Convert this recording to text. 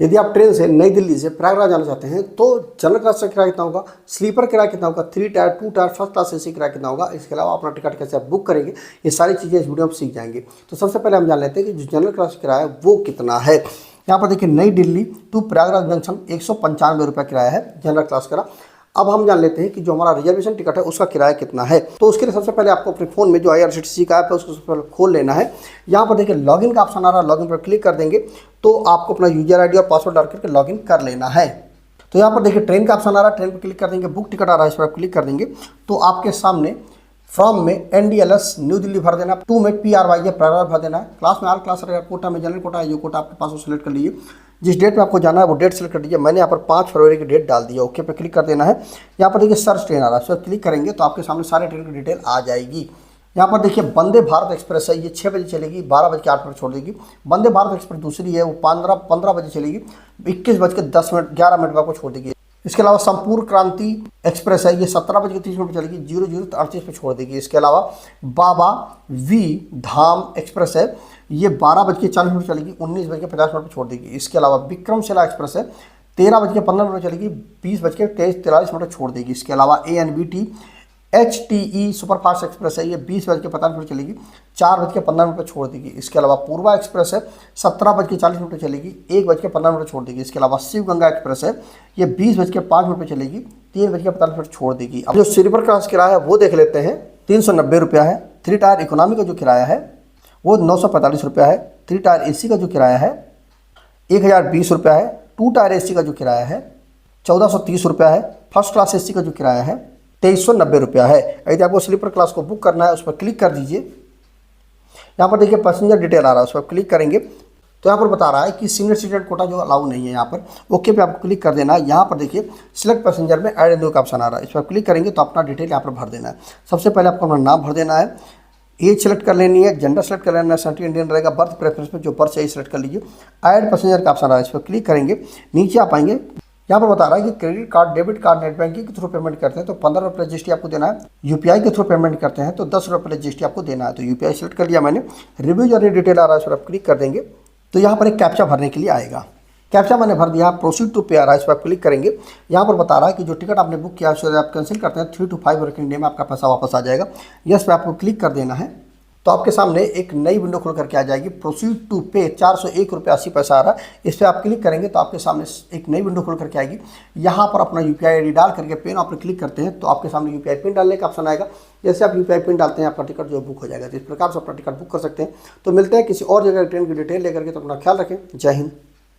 यदि आप ट्रेन से नई दिल्ली से प्रयागराज जाना चाहते हैं तो जनरल क्लास का किराया कितना होगा, स्लीपर किराया कितना होगा, 3 tyre 2 tyre first class AC किराया कितना होगा, इसके अलावा अपना टिकट कैसे आप बुक करेंगे, ये सारी चीज़ें इस वीडियो में सीख जाएंगे। तो सबसे पहले हम जान लेते हैं कि जो जनरल क्लास किराया है वो कितना है। यहाँ पर देखिए नई दिल्ली टू प्रयागराज जंक्शन 195 रुपये किराया है जनरल क्लास का। अब हम जान लेते हैं कि जो हमारा रिजर्वेशन टिकट है उसका किराया कितना है। तो उसके लिए सबसे पहले आपको अपने फ़ोन में जो IRCTC का ऐप है उसको सबसे पहले खोल लेना है। यहाँ पर देखिए लॉगिन का ऑप्शन आ रहा है, लॉगिन पर क्लिक कर देंगे तो आपको अपना यूजर ID और पासवर्ड डाल करके लॉगिन कर लेना है। तो यहाँ पर देखिए ट्रेन का ऑप्शन आ रहा है, ट्रेन पर क्लिक कर देंगे, बुक टिकट आ रहा है, इस पर आप क्लिक कर देंगे तो आपके सामने फ्रॉम में NDLS न्यू दिल्ली भर देना, टू में PRY प्रयागराज भर देना है, क्लास में आल क्लास रहेगा, कोटा में जनरल कोटा है, जो कोटा आपके पास वो सिलेक्ट कर लीजिए, जिस डेट में आपको जाना है वो डेट सेलेक्ट कर दीजिए। मैंने यहाँ पर 5 फरवरी की डेट डाल दी है, ओके पे क्लिक कर देना है। यहाँ पर देखिए सर्च ट्रेन आ रहा है, इस पर क्लिक करेंगे तो आपके सामने सारे ट्रेन की डिटेल आ जाएगी। यहाँ पर देखिए वंदे भारत एक्सप्रेस है, ये 6 बजे चलेगी, 12:08 छोड़ देगी। वंदे भारत एक्सप्रेस दूसरी है वो 15 बजे चलेगी, 21:10 11 मिनट पर आपको छोड़ देगी। इसके अलावा संपूर्ण क्रांति एक्सप्रेस है, ये 17:30 चलेगी, 00:38 पे छोड़ देगी। इसके अलावा बाबा वी धाम एक्सप्रेस है, ये 12:40 चलेगी, 19:50 पर छोड़ देगी। इसके अलावा विक्रमशिला एक्सप्रेस है, 13:15 चलेगी, 20:43 छोड़ देगी। इसके अलावा ANBT HTE सुपरफास्ट एक्सप्रेस है, ये 20:45 चलेगी, 4:15 पर छोड़ देगी। इसके अलावा पूर्वा एक्सप्रेस है, 17:40 चलेगी, 1:15 छोड़ देगी। इसके अलावा शिव गंगा एक्सप्रेस है, ये 20:05 चलेगी, 3:45 छोड़ देगी। अब जो स्लीपर क्लास किराया है वो देख लेते हैं, 390 रुपया है। 3 टायर इकोनॉमी का जो किराया है वो 945 रुपया है। 3 टायर AC का जो किराया है 1020 रुपया है। 2 टायर AC का जो किराया है 1430 रुपया है। फर्स्ट क्लास AC का जो किराया है 2390 रुपया है। यदि आपको स्लीपर क्लास को बुक करना है उस पर क्लिक कर दीजिए। यहाँ पर देखिए पैसेंजर डिटेल आ रहा है, उस पर क्लिक करेंगे तो यहाँ पर बता रहा है कि सीनियर सिटीजन कोटा जो अलाउ नहीं है, यहाँ पर ओके पे आपको क्लिक कर देना है। यहाँ पर देखिए सिलेक्ट पैसेंजर में ऐड न्यू का ऑप्शन आ रहा है, इस पर क्लिक करेंगे तो अपना डिटेल यहाँ पर भर देना है। सबसे पहले आपको अपना नाम भर देना है, एज सेलेक्ट कर लेनी है, जेंडर सेलेक्ट कर लेना है, नेशनलिटी इंडियन रहेगा, बर्थ प्रेफरेंस में जो बर्थ चाहिए सेलेक्ट कर लीजिए। ऐड पैसेंजर का ऑप्शन आ रहा है, इस पर क्लिक करेंगे, नीचे आप आएंगे। यहाँ पर बता रहा है कि credit card, debit card, net banking के थ्रू पेमेंट करते हैं तो 15 रुपये GST आपको देना है। UPI के थ्रू पेमेंट करते हैं तो 10 रुपये GST आपको देना है। तो UPI सेलेक्ट कर लिया मैंने, रिव्यू जर्नी डिटेल आ रहा है, इस पर आप क्लिक कर देंगे तो यहाँ पर एक कैप्चा भरने के लिए आएगा। कैप्चा मैंने भर दिया, प्रोसीड टू पे आ रहा है, इस पर आप क्लिक करेंगे। यहाँ पर बता रहा है कि जो टिकट आपने बुक किया है आप कैंसिल करते हैं 3 to 5 वर्किंग डे में आपका पैसा वापस आ जाएगा। यस पे आपको क्लिक कर देना है तो आपके सामने एक नई विंडो खुल करके आ जाएगी। प्रोसीड टू पे 401 रुपये 80 पैसा आ रहा है, इस पर आप क्लिक करेंगे तो आपके सामने एक नई विंडो खुल करके आएगी। यहाँ पर अपना UPI ID डाल करके पिन आप क्लिक करते हैं तो आपके सामने UPI पिन डालने का ऑप्शन आएगा। जैसे आप UPI पिन डालते हैं आपका टिकट जो बुक हो जाएगा। तो इस प्रकार से अपना टिकट बुक कर सकते हैं। तो मिलते हैं किसी और जगह ट्रेन की डिटेल लेकर के, तो अपना ख्याल रखें। जय हिंद।